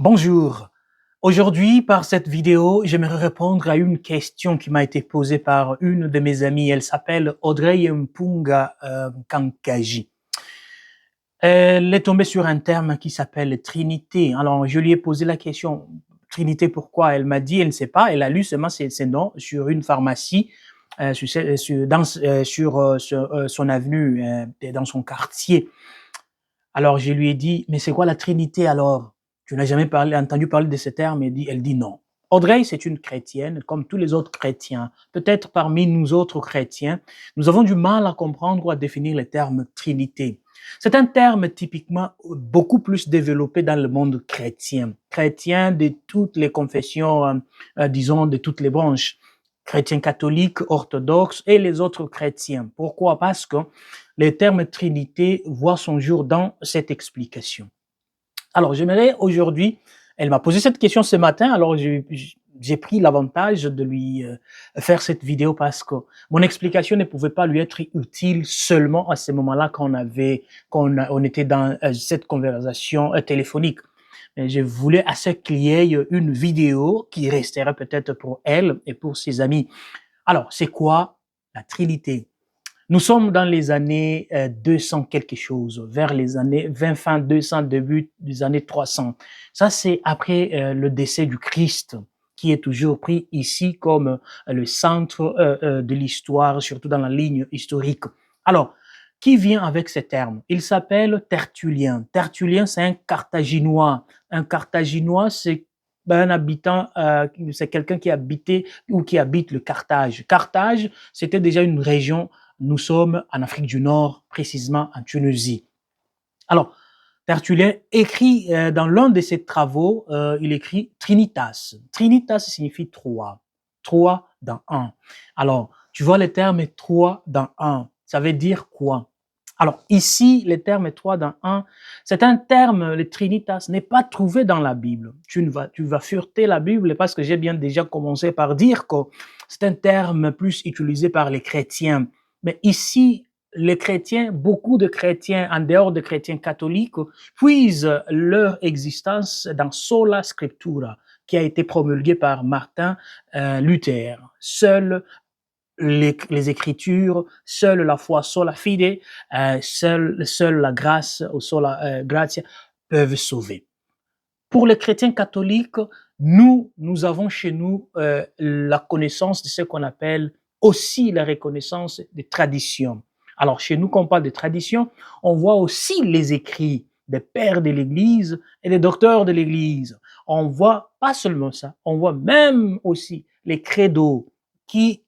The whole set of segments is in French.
Bonjour. Aujourd'hui, par cette vidéo, j'aimerais répondre à une question qui m'a été posée par une de mes amies. Elle s'appelle Audrey Mpunga Kankaji. Elle est tombée sur un terme qui s'appelle Trinité. Alors, je lui ai posé la question, Trinité, pourquoi? Elle m'a dit, elle ne sait pas. Elle a lu seulement ces noms sur une pharmacie, sur son avenue, dans son quartier. Alors, je lui ai dit, mais c'est quoi la Trinité alors? Tu n'as jamais entendu parler de ce terme? Elle dit non. Audrey, c'est une chrétienne, comme tous les autres chrétiens. Peut-être parmi nous autres chrétiens, nous avons du mal à comprendre ou à définir le terme Trinité. C'est un terme typiquement beaucoup plus développé dans le monde chrétien. Chrétien de toutes les confessions, disons, de toutes les branches. Chrétiens catholiques, orthodoxes et les autres chrétiens. Pourquoi? Parce que le terme Trinité voit son jour dans cette explication. Alors, j'aimerais aujourd'hui, elle m'a posé cette question ce matin, alors j'ai pris l'avantage de lui faire cette vidéo parce que mon explication ne pouvait pas lui être utile seulement à ce moment-là on était dans cette conversation téléphonique. Mais je voulais à ce qu'il y ait une vidéo qui resterait peut-être pour elle et pour ses amis. Alors, c'est quoi la Trinité? Nous sommes dans les années 200 quelque chose, vers les années 20 fin 200, début des années 300. Ça, c'est après le décès du Christ, qui est toujours pris ici comme le centre de l'histoire, surtout dans la ligne historique. Alors, qui vient avec ce terme? Il s'appelle Tertullien. Tertullien, c'est un Carthaginois. Un Carthaginois, c'est un habitant, c'est quelqu'un qui habitait ou qui habite le Carthage. Carthage, c'était déjà une région. Nous sommes en Afrique du Nord, précisément en Tunisie. Alors, Tertullien écrit dans l'un de ses travaux, il écrit Trinitas. Trinitas signifie trois. Trois dans un. Alors, tu vois le terme trois dans un. Ça veut dire quoi? Alors, ici, le terme trois dans un, c'est un terme, le Trinitas, n'est pas trouvé dans la Bible. Tu vas fureter la Bible parce que j'ai bien déjà commencé par dire que c'est un terme plus utilisé par les chrétiens. Mais ici, les chrétiens, beaucoup de chrétiens, en dehors des chrétiens catholiques, puisent leur existence dans Sola Scriptura, qui a été promulgué par Martin Luther. Seules les Écritures, seule la foi, sola fide, seule la grâce, ou sola gratia, peuvent sauver. Pour les chrétiens catholiques, nous avons chez nous la connaissance de ce qu'on appelle aussi la reconnaissance des traditions. Alors, chez nous, quand on parle de traditions, on voit aussi les écrits des pères de l'Église et des docteurs de l'Église. On voit pas seulement ça, on voit même aussi les credos qui,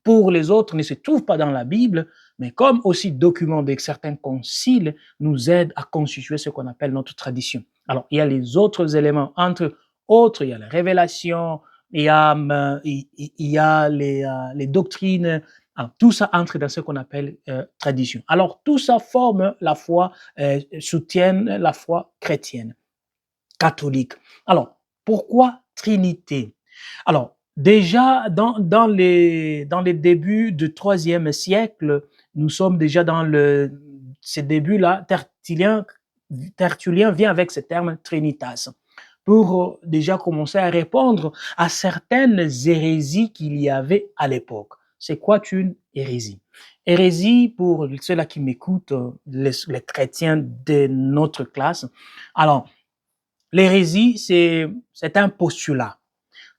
pour les autres, ne se trouvent pas dans la Bible, mais comme aussi document de certains conciles, nous aident à constituer ce qu'on appelle notre tradition. Alors, il y a les autres éléments, entre autres, il y a la révélation, il y a les doctrines, alors, tout ça entre dans ce qu'on appelle tradition. Alors, tout ça forme la foi, soutiennent la foi chrétienne, catholique. Alors, pourquoi Trinité? Alors, déjà, dans les débuts du IIIe siècle, nous sommes déjà dans ces débuts-là, Tertullien vient avec ce terme Trinitas pour déjà commencer à répondre à certaines hérésies qu'il y avait à l'époque. C'est quoi une hérésie? Hérésie, pour ceux-là qui m'écoutent, les chrétiens de notre classe. Alors, l'hérésie, c'est un postulat,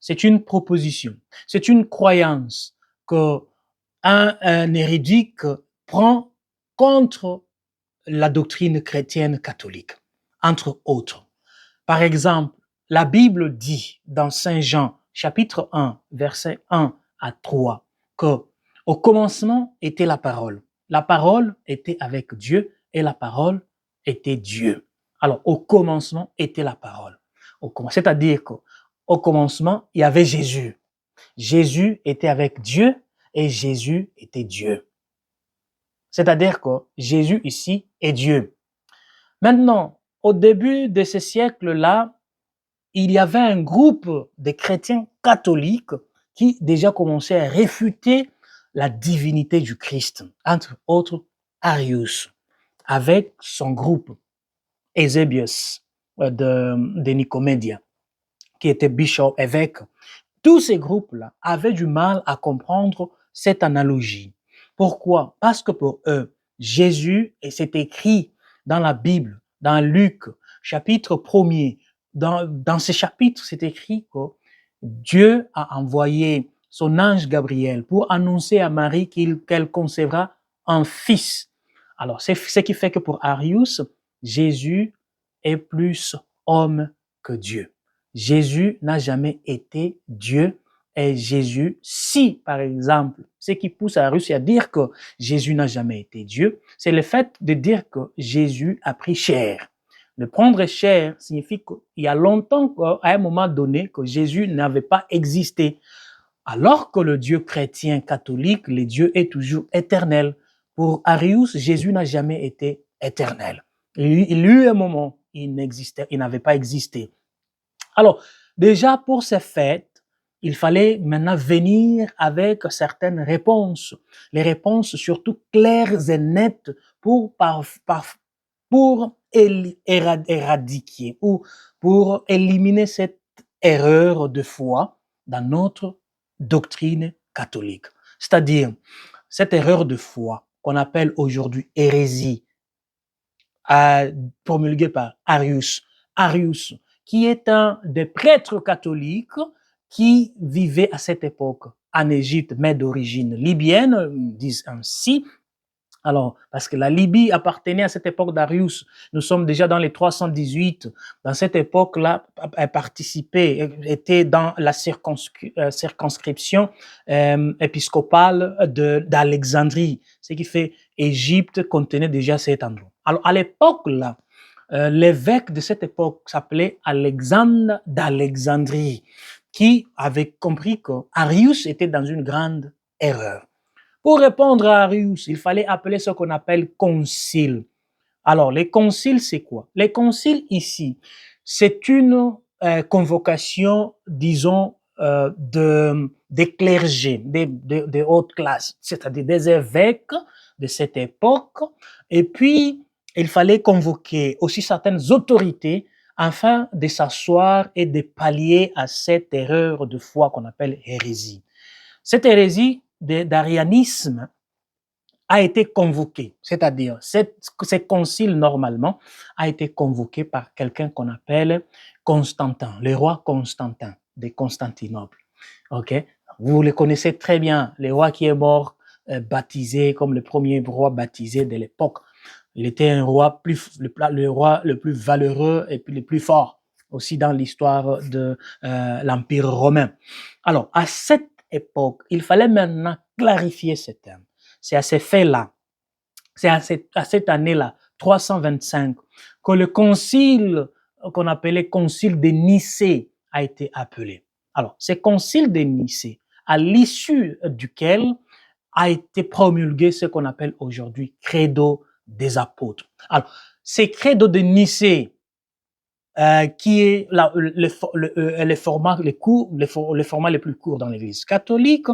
c'est une proposition, c'est une croyance que un hérétique prend contre la doctrine chrétienne catholique, entre autres. Par exemple, la Bible dit dans Saint Jean, chapitre 1, versets 1 à 3, que au commencement était la parole. La parole était avec Dieu et la parole était Dieu. Alors, au commencement était la parole. C'est-à-dire qu'au commencement, il y avait Jésus. Jésus était avec Dieu et Jésus était Dieu. C'est-à-dire que Jésus ici est Dieu. Maintenant, au début de ce siècle-là, il y avait un groupe de chrétiens catholiques qui déjà commençaient à réfuter la divinité du Christ, entre autres Arius, avec son groupe, Eusebius. de Nicomédia, qui était bishop, évêque. Tous ces groupes-là avaient du mal à comprendre cette analogie. Pourquoi? Parce que pour eux, Jésus, et c'est écrit dans la Bible, dans Luc, chapitre 1er, dans ce chapitre, c'est écrit que Dieu a envoyé son ange Gabriel pour annoncer à Marie qu'elle concevra un fils. Alors, c'est ce qui fait que pour Arius, Jésus est plus homme que Dieu. Jésus n'a jamais été Dieu. Et Jésus, si, par exemple, ce qui pousse Arius à dire que Jésus n'a jamais été Dieu, c'est le fait de dire que Jésus a pris chair. Le prendre chair signifie qu'il y a longtemps, à un moment donné, que Jésus n'avait pas existé. Alors que le Dieu chrétien catholique, le Dieu est toujours éternel. Pour Arius, Jésus n'a jamais été éternel. Il y a eu un moment, il n'avait pas existé. Alors, déjà pour ces fêtes, il fallait maintenant venir avec certaines réponses. Les réponses surtout claires et nettes pour éradiquer ou pour éliminer cette erreur de foi dans notre doctrine catholique. C'est-à-dire, cette erreur de foi qu'on appelle aujourd'hui hérésie, promulguée par Arius, qui est un des prêtres catholiques qui vivait à cette époque en Égypte, mais d'origine libyenne, disent ainsi. Alors, parce que la Libye appartenait à cette époque d'Arius. Nous sommes déjà dans les 318. Dans cette époque-là, elle participait, était dans la circonscription épiscopale d'Alexandrie, ce qui fait Égypte contenait déjà cet endroit. Alors, à l'époque-là, l'évêque de cette époque s'appelait Alexandre d'Alexandrie, qui avait compris que Arius était dans une grande erreur. Pour répondre à Arius, il fallait appeler ce qu'on appelle concile. Alors, les conciles, c'est quoi? Les conciles ici, c'est une convocation, disons, des clergés, des hautes classes, c'est-à-dire des évêques de cette époque. Et puis, il fallait convoquer aussi certaines autorités afin de s'asseoir et de pallier à cette erreur de foi qu'on appelle hérésie. Cette hérésie d'arianisme a été convoqué, c'est-à-dire ce concile normalement a été convoqué par quelqu'un qu'on appelle Constantin, le roi Constantin de Constantinople. Ok, vous le connaissez très bien, le roi qui est mort baptisé comme le premier roi baptisé de l'époque. Il était un roi le roi le plus valeureux et puis le plus fort aussi dans l'histoire de l'Empire romain. Alors, à cette époque, il fallait maintenant clarifier ce terme. C'est à ces faits-là, c'est à cette année-là, 325, que le concile qu'on appelait concile de Nicée a été appelé. Alors, ce concile de Nicée, à l'issue duquel a été promulgué ce qu'on appelle aujourd'hui credo des apôtres. Alors, ces credo de Nicée, qui est le format le plus court dans l'Église catholique.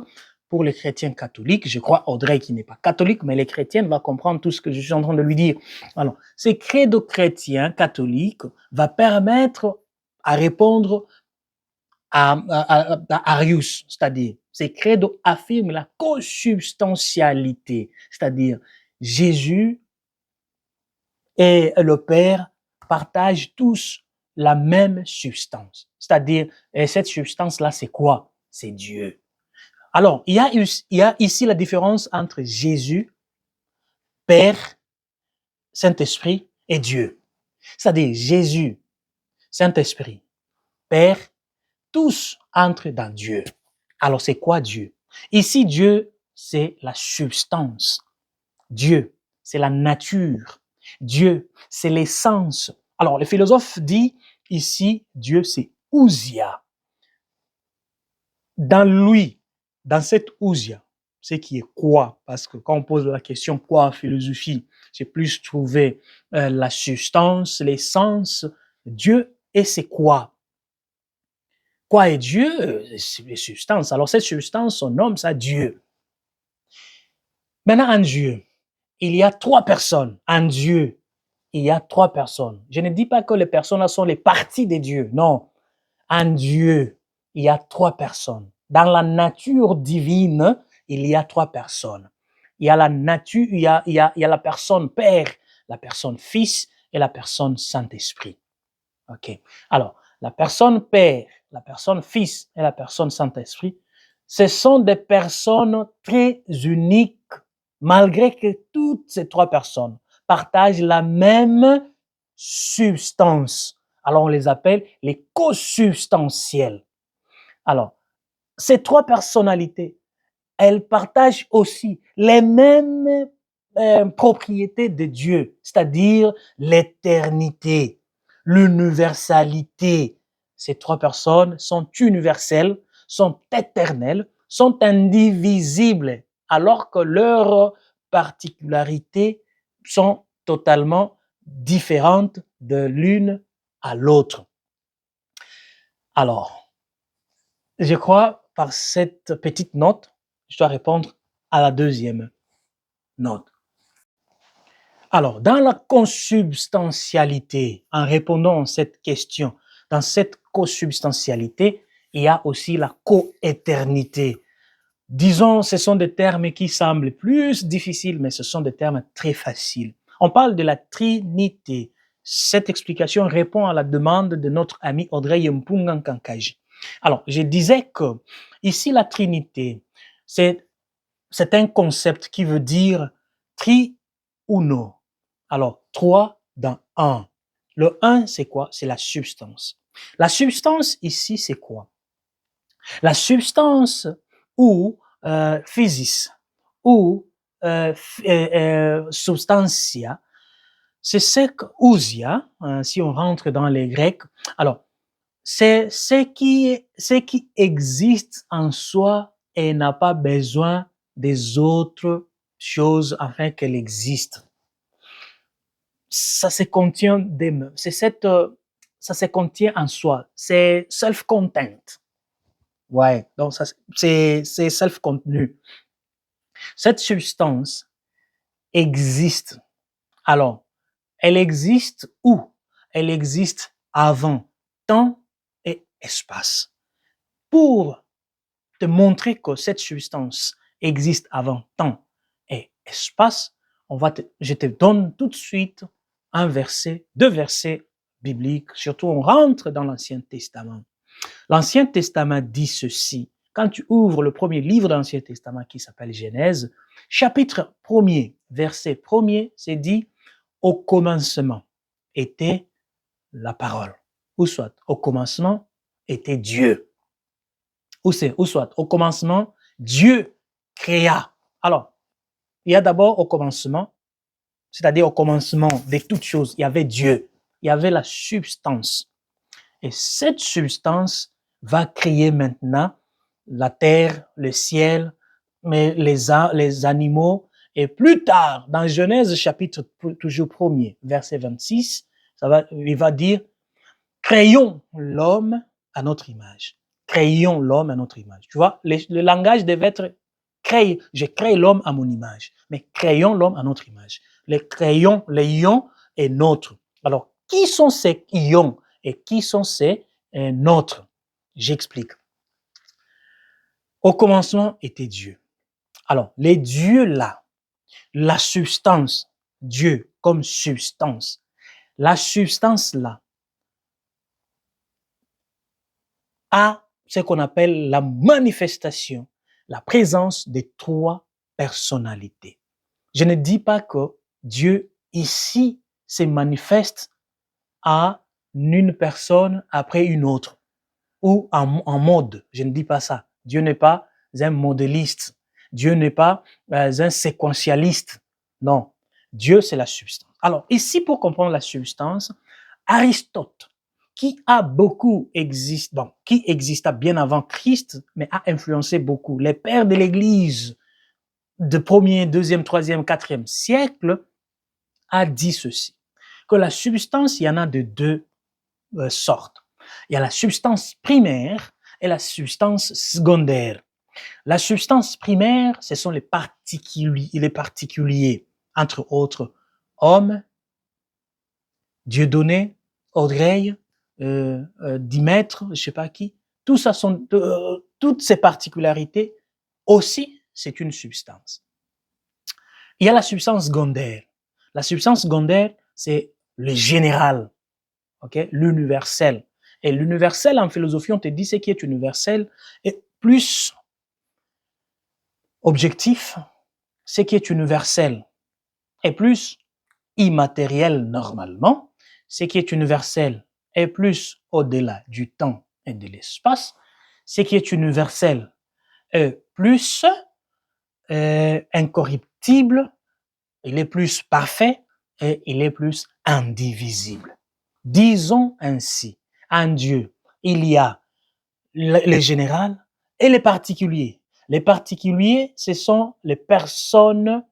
Pour les chrétiens catholiques, je crois Audrey qui n'est pas catholique, mais les chrétiennes va comprendre tout ce que je suis en train de lui dire. Alors, ces credo chrétiens catholiques va permettre à répondre à Arius, c'est-à-dire, ces credo affirment la consubstantialité, c'est-à-dire Jésus et le Père partagent tous la même substance. C'est-à-dire, cette substance-là, c'est quoi? C'est Dieu. Alors, il y a ici la différence entre Jésus, Père, Saint-Esprit et Dieu. C'est-à-dire, Jésus, Saint-Esprit, Père, tous entrent dans Dieu. Alors, c'est quoi Dieu? Ici, Dieu, c'est la substance. Dieu, c'est la nature. Dieu, c'est l'essence. Alors, le philosophe dit ici, Dieu, c'est ousia. Dans lui, dans cette ousia, ce qui est quoi? Parce que quand on pose la question quoi en philosophie, c'est plus trouver la substance, l'essence. Dieu, et c'est quoi? Quoi est Dieu? C'est les substances. Alors, cette substance, on nomme ça Dieu. Maintenant, en Dieu, il y a trois personnes en Dieu. il y a trois personnes. Je ne dis pas que les personnes sont les parties de Dieu. Non. En Dieu, il y a trois personnes. Dans la nature divine, il y a trois personnes. Il y a la nature, il y a la personne Père, la personne Fils et la personne Saint-Esprit. OK. Alors, la personne Père, la personne Fils et la personne Saint-Esprit, ce sont des personnes très uniques, malgré que toutes ces trois personnes partagent la même substance. Alors, on les appelle les co-substantiels. Alors, ces trois personnalités, elles partagent aussi les mêmes propriétés de Dieu, c'est-à-dire l'éternité, l'universalité. Ces trois personnes sont universelles, sont éternelles, sont indivisibles, alors que leurs particularités sont totalement différentes de l'une à l'autre. Alors, je crois, par cette petite note, je dois répondre à la deuxième note. Alors, dans la consubstantialité, en répondant à cette question, dans cette consubstantialité, il y a aussi la coéternité. Disons, ce sont des termes qui semblent plus difficiles, mais ce sont des termes très faciles. On parle de la Trinité. Cette explication répond à la demande de notre ami Audrey Mpunga Kankaji. Alors, je disais que ici, la Trinité, c'est un concept qui veut dire tri-uno. Alors, trois dans un. Le un, c'est quoi? C'est la substance. La substance ici, c'est quoi? La substance ou physis ou substantia, c'est ce que ousia, si on rentre dans les Grecs. Alors, c'est ce qui existe en soi et n'a pas besoin des autres choses afin qu'elle existe. Ça se contient d'elle-même. Ça se contient en soi. C'est self-content. Ouais. Donc, c'est self-contenu. Cette substance existe. Alors, elle existe où? Elle existe avant temps et espace. Pour te montrer que cette substance existe avant temps et espace, je te donne tout de suite un verset, deux versets bibliques, surtout on rentre dans l'Ancien Testament. L'Ancien Testament dit ceci. Quand tu ouvres le premier livre de l'Ancien Testament qui s'appelle Genèse, chapitre 1er, verset 1er, c'est dit « Au commencement était la parole ». Ou soit « Au commencement était Dieu ». Ou soit « Au commencement, Dieu créa ». Alors, il y a d'abord au commencement, c'est-à-dire au commencement de toutes choses, il y avait Dieu, il y avait la substance. Et cette substance va créer maintenant la terre, le ciel, mais les animaux. Et plus tard, dans Genèse chapitre toujours 1er, verset 26, il va dire, créons l'homme à notre image. Créons l'homme à notre image. Tu vois, le langage devait être créé. Je crée l'homme à mon image. Mais créons l'homme à notre image. Les ions est nôtre. Alors, qui sont ces ions et qui sont ces nôtres? J'explique. Au commencement était Dieu. Alors, les dieux là, la substance, Dieu comme substance, la substance là a ce qu'on appelle la manifestation, la présence des trois personnalités. Je ne dis pas que Dieu ici se manifeste à une personne après une autre ou en mode. Je ne dis pas ça. Dieu n'est pas un modéliste. Dieu n'est pas un séquentialiste. Non. Dieu, c'est la substance. Alors, ici, pour comprendre la substance, Aristote, qui exista bien avant Christ, mais a influencé beaucoup les pères de l'Église de 1er, 2e, 3e, 4e siècle, a dit ceci, que la substance, il y en a de deux sortes. Il y a la substance primaire et la substance secondaire. La substance primaire, ce sont les particuliers, entre autres, hommes, Dieudonné, Audrey, Dimètre, je sais pas qui, tout ça sont, toutes ces particularités aussi, c'est une substance. Il y a la substance secondaire. La substance secondaire, c'est le général, ok, l'universel. Et l'universel en philosophie, on te dit ce qui est universel est plus objectif, ce qui est universel est plus immatériel normalement, ce qui est universel est plus au-delà du temps et de l'espace, ce qui est universel est plus incorruptible, il est plus parfait et il est plus indivisible. Disons ainsi, en Dieu, il y a les générales et les particuliers. Les particuliers, ce sont les personnes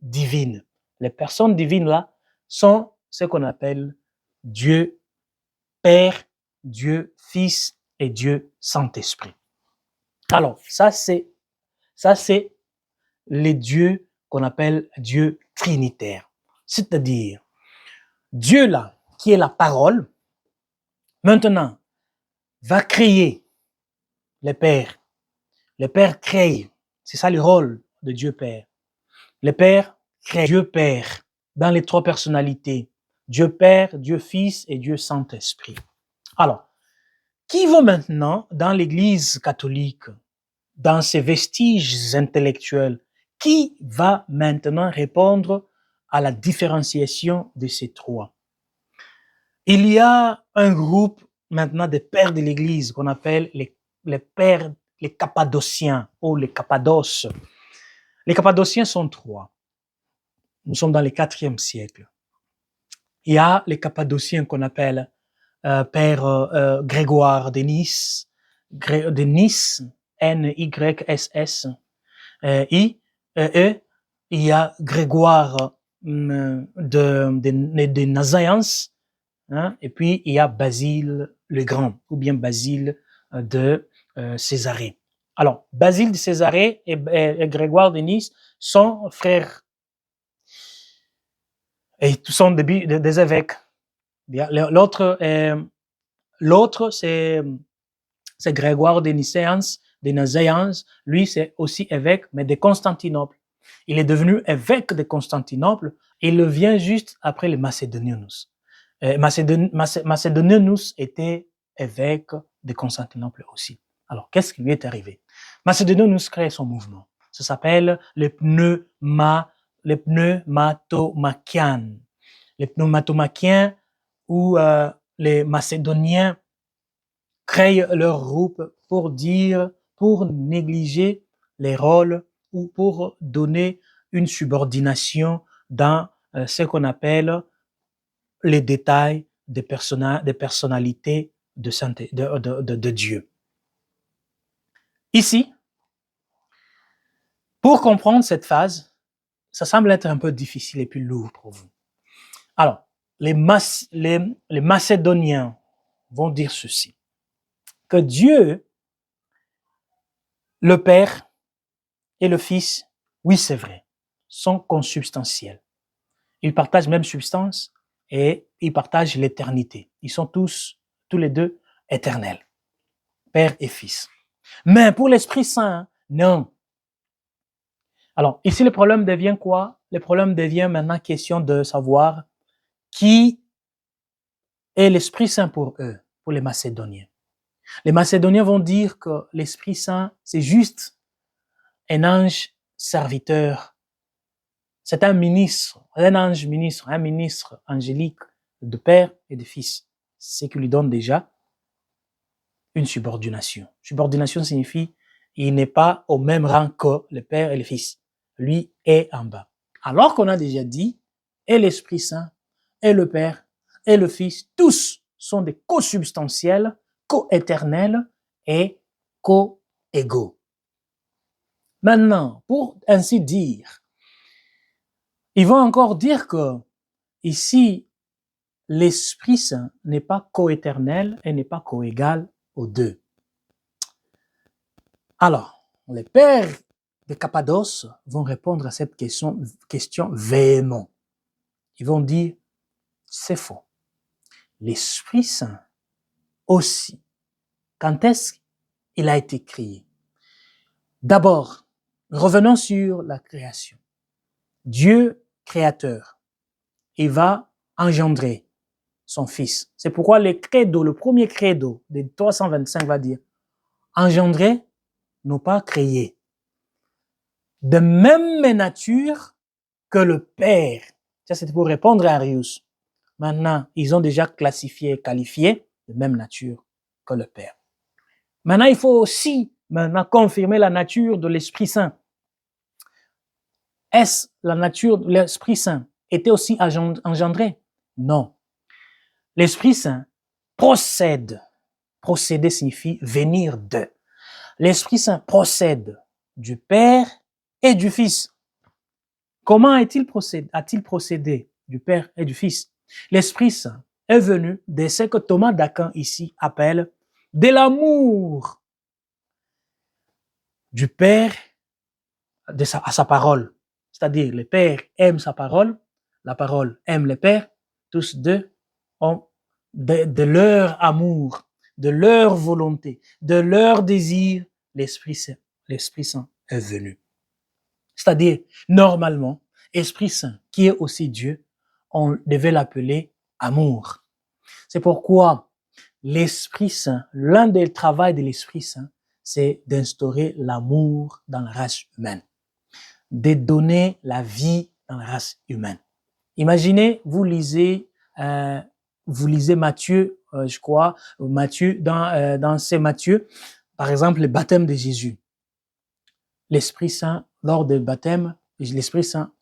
divines. Les personnes divines là sont ce qu'on appelle Dieu Père, Dieu Fils et Dieu Saint-Esprit. Alors, ça c'est les dieux qu'on appelle Dieu trinitaire. C'est-à-dire, Dieu là, qui est la parole, maintenant, va créer les pères. Les pères créent. C'est ça le rôle de Dieu Père. Le Père crée Dieu Père dans les trois personnalités. Dieu Père, Dieu Fils et Dieu Saint-Esprit. Alors, qui va maintenant dans l'Église catholique, dans ses vestiges intellectuels, qui va maintenant répondre à la différenciation de ces trois? Il y a un groupe maintenant des pères de l'Église qu'on appelle les pères, les Cappadociens ou les Cappadoces. Les Cappadociens sont trois. Nous sommes dans le IVe siècle. Il y a les Cappadociens qu'on appelle Père Grégoire de Nice, N-Y-S-S, I, E, il y a Grégoire de Nazaïens, hein, et puis il y a Basile le Grand, ou bien Basile de Césarée. Alors, Basile de Césarée et Grégoire de Nice sont frères. Et tous sont des évêques. L'autre, c'est Grégoire de Nazianz. Lui, c'est aussi évêque, mais de Constantinople. Il est devenu évêque de Constantinople. Il le vient juste après les Macédonienus. Macédonienus était évêque de Constantinople aussi. Alors, qu'est-ce qui lui est arrivé? Macédonienus crée son mouvement. Ça s'appelle les pneumatomachiens. Les pneumatomachiens ou les Macédoniens créent leur groupe pour négliger les rôles ou pour donner une subordination dans ce qu'on appelle les détails des personnalités de Dieu. Ici, pour comprendre cette phase, ça semble être un peu difficile et plus lourd pour vous. Alors, les Macédoniens vont dire ceci, que Dieu, le Père et le Fils, oui c'est vrai, sont consubstantiels. Ils partagent même substance et ils partagent l'éternité. Ils sont tous les deux éternels, Père et Fils. Mais pour l'Esprit Saint, non. Alors, ici, le problème devient quoi? Le problème devient maintenant question de savoir qui est l'Esprit Saint pour eux, pour les Macédoniens. Les Macédoniens vont dire que l'Esprit Saint, c'est juste un ange serviteur. C'est un ministre, un ange ministre, un ministre angélique de Père et de Fils. C'est ce qui lui donne déjà une subordination. Subordination signifie il n'est pas au même rang que le Père et le Fils. Lui est en bas. Alors qu'on a déjà dit, et l'Esprit Saint, et le Père, et le Fils, tous sont des co-substantiels, co-éternels et co-égaux. Maintenant, pour ainsi dire, ils vont encore dire que ici, l'Esprit Saint n'est pas co-éternel et n'est pas co-égal aux deux. Alors, les pères de Cappadoce vont répondre à cette question véhément. Ils vont dire, c'est faux. l'Esprit Saint aussi. Quand est-ce qu'il a été créé? D'abord, revenons sur la création. Dieu créateur, il va engendrer son Fils. C'est pourquoi le premier credo des 325 va dire engendrer, non pas créer. De même nature que le Père. Ça, c'était pour répondre à Arius. Maintenant, ils ont déjà qualifié de même nature que le Père. Maintenant, il faut aussi confirmer la nature de l'Esprit Saint. Est-ce la nature de l'Esprit Saint était aussi engendrée? Non. L'Esprit Saint procède. Procéder signifie venir de. L'Esprit Saint procède du Père et du Fils. Comment a-t-il procédé du Père et du Fils? L'Esprit Saint est venu de ce que Thomas d'Aquin ici appelle de l'amour du Père à sa parole. C'est-à-dire, le Père aime sa parole, la parole aime le Père, tous deux ont de leur amour, de leur volonté, de leur désir, l'Esprit Saint est venu. C'est-à-dire, normalement, Esprit Saint, qui est aussi Dieu, on devait l'appeler amour. C'est pourquoi l'Esprit Saint, l'un des travaux de l'Esprit Saint, c'est d'instaurer l'amour dans la race humaine, de donner la vie dans la race humaine. Imaginez, vous lisez Matthieu, je crois, Matthieu, dans ces Matthieu, par exemple, le baptême de Jésus. L'Esprit Saint, lors du baptême, l'Esprit Saint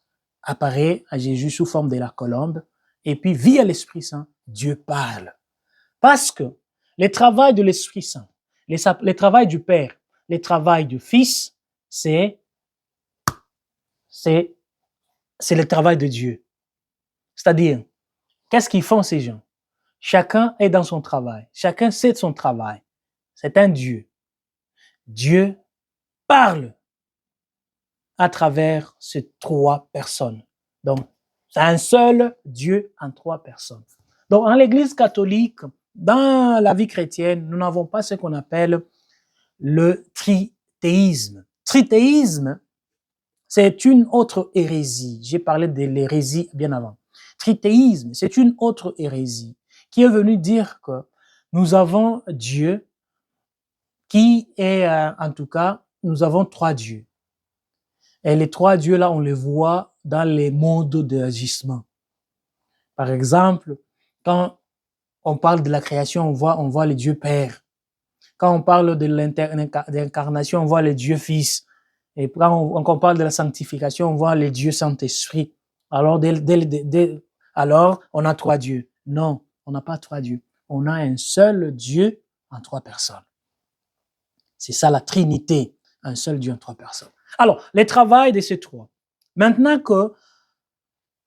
apparaît à Jésus sous forme de la colombe, et puis via l'Esprit Saint, Dieu parle. Parce que le travail de l'Esprit Saint, le travail du Père, le travail du Fils, c'est le travail de Dieu. C'est-à-dire, qu'est-ce qu'ils font ces gens? Chacun est dans son travail. Chacun sait de son travail. C'est un Dieu. Dieu parle à travers ces trois personnes. Donc, c'est un seul Dieu en trois personnes. Donc, en l'Église catholique, dans la vie chrétienne, nous n'avons pas ce qu'on appelle le trithéisme. Trithéisme, c'est une autre hérésie. J'ai parlé de l'hérésie bien avant. Trithéisme, c'est une autre hérésie qui est venue dire que nous avons Dieu qui est, en tout cas, nous avons trois dieux. Et les trois dieux-là, on les voit dans les modes d'agissement. Par exemple, quand on parle de la création, on voit le Dieu Père. Quand on parle de l'incarnation, on voit le Dieu Fils. Et quand on parle de la sanctification, on voit le Dieu Saint-Esprit. Alors, alors, on a trois dieux. Non, on n'a pas trois dieux. On a un seul Dieu en trois personnes. C'est ça la Trinité, un seul Dieu en trois personnes. Alors, le travail de ces trois. Maintenant que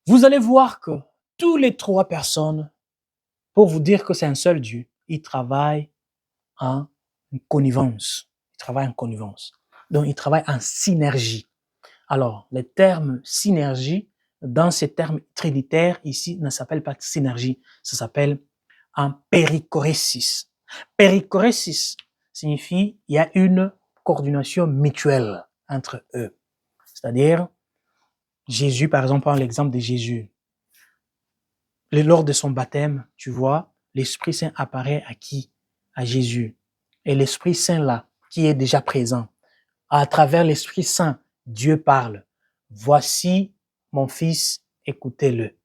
vous allez voir que tous les trois personnes, pour vous dire que c'est un seul Dieu, ils travaillent en connivence. Ils travaillent en connivence. Donc, ils travaillent en synergie. Alors, le terme synergie, dans ces termes trinitaires, ici, ne s'appelle pas synergie, ça s'appelle un périchorésis. Périchorésis signifie il y a une coordination mutuelle entre eux. C'est-à-dire, Jésus, par exemple, prends l'exemple de Jésus. Lors de son baptême, tu vois, l'Esprit Saint apparaît à qui? À Jésus. Et l'Esprit Saint là, qui est déjà présent, à travers l'Esprit Saint, Dieu parle. Voici mon fils, écoutez-le.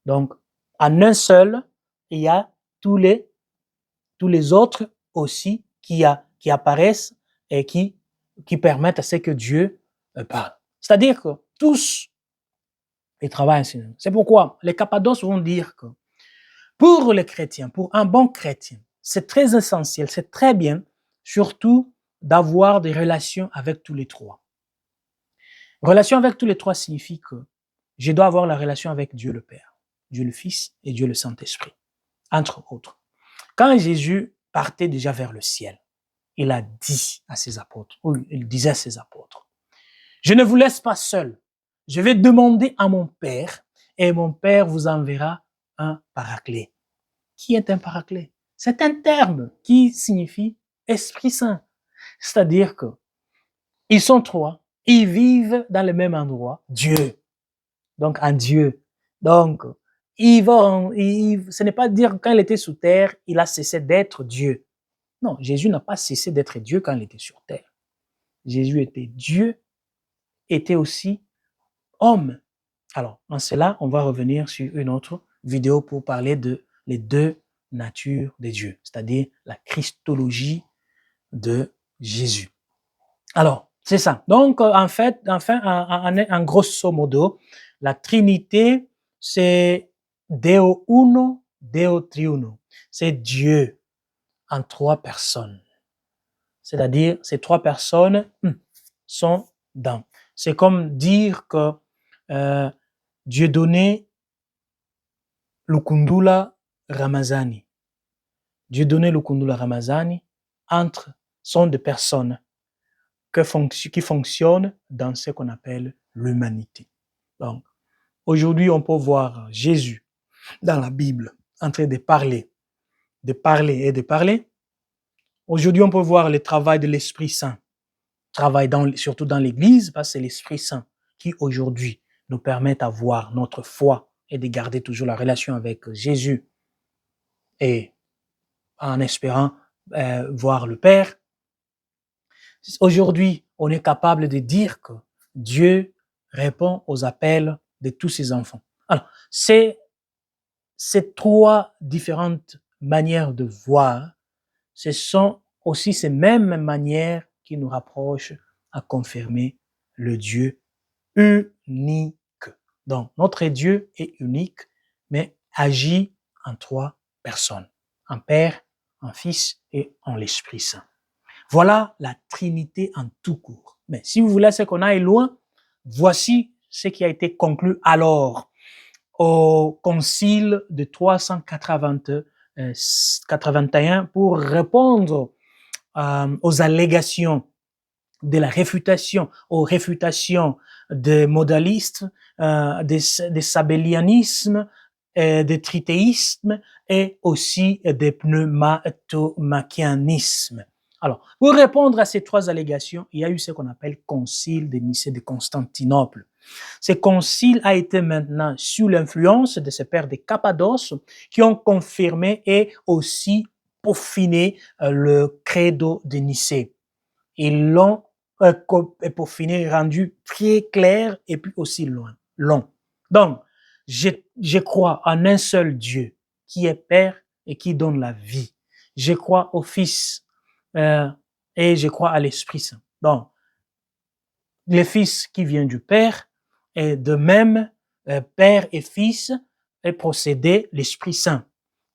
Donc, en un seul, il y a tous les autres aussi qui apparaissent et qui permettent à ce que Dieu parle. C'est-à-dire que tous, ils travaillent ensemble. C'est pourquoi les Cappadoces vont dire que pour les chrétiens, pour un bon chrétien, c'est très essentiel, c'est très bien, surtout d'avoir des relations avec tous les trois. Relation avec tous les trois signifie que je dois avoir la relation avec Dieu le Père, Dieu le Fils et Dieu le Saint-Esprit, entre autres. Quand Jésus partait déjà vers le ciel, il a dit à ses apôtres, ou il disait à ses apôtres, je ne vous laisse pas seul, je vais demander à mon Père et mon Père vous enverra un paraclet. qui est un paraclet. C'est un terme qui signifie Esprit Saint. C'est-à-dire que ils sont trois, ils vivent dans le même endroit, Dieu. Donc, en Dieu. Donc, ce n'est pas dire que quand il était sous terre, il a cessé d'être Dieu. Non, Jésus n'a pas cessé d'être Dieu quand il était sur terre. Jésus était Dieu, était aussi homme. Alors, en cela, on va revenir sur une autre vidéo pour parler de les deux natures de Dieu, c'est-à-dire la christologie de Jésus. Alors, c'est ça. Donc, en grosso modo, la Trinité, c'est Deo uno, Deo triuno. C'est Dieu en trois personnes. C'est-à-dire, ces trois personnes sont dans. C'est comme dire que Dieudonné Lukundula Ramazani. Dieudonné Lukundula Ramazani sont des personnes qui fonctionnent dans ce qu'on appelle l'humanité. Donc, aujourd'hui, on peut voir Jésus dans la Bible en train de parler et de parler. Aujourd'hui, on peut voir le travail de l'Esprit Saint, surtout dans l'Église, parce que c'est l'Esprit Saint qui aujourd'hui nous permet d'avoir notre foi et de garder toujours la relation avec Jésus et en espérant voir le Père. Aujourd'hui, on est capable de dire que Dieu répond aux appels de tous ses enfants. Alors, ces trois différentes manières de voir, ce sont aussi ces mêmes manières qui nous rapprochent à confirmer le Dieu unique. Donc, notre Dieu est unique, mais agit en trois personnes, en Père, en Fils et en l'Esprit Saint. Voilà la Trinité en tout court. Mais si vous voulez qu'on aille loin, voici ce qui a été conclu alors au concile de 381 pour répondre aux allégations de la réfutation, aux réfutations des modalistes, des sabellianismes, des tritéismes et aussi des pneumatomachianismes. Alors, pour répondre à ces trois allégations, il y a eu ce qu'on appelle concile de Nicée de Constantinople. Ce concile a été maintenant sous l'influence de ces pères de Cappadoce qui ont confirmé et aussi peaufiné le credo de Nicée. Ils l'ont peaufiné, rendu très clair et puis aussi long. Donc, je crois en un seul Dieu qui est Père et qui donne la vie. Je crois au Fils et je crois à l'Esprit Saint. Donc, le Fils qui vient du Père et de même Père et Fils est procédé l'Esprit Saint.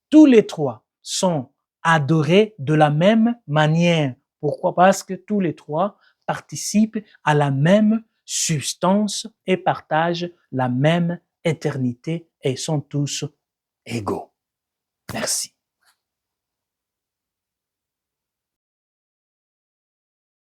Tous les trois sont adorés de la même manière. Pourquoi? Parce que tous les trois participent à la même substance et partagent la même éternité et sont tous égaux. Merci.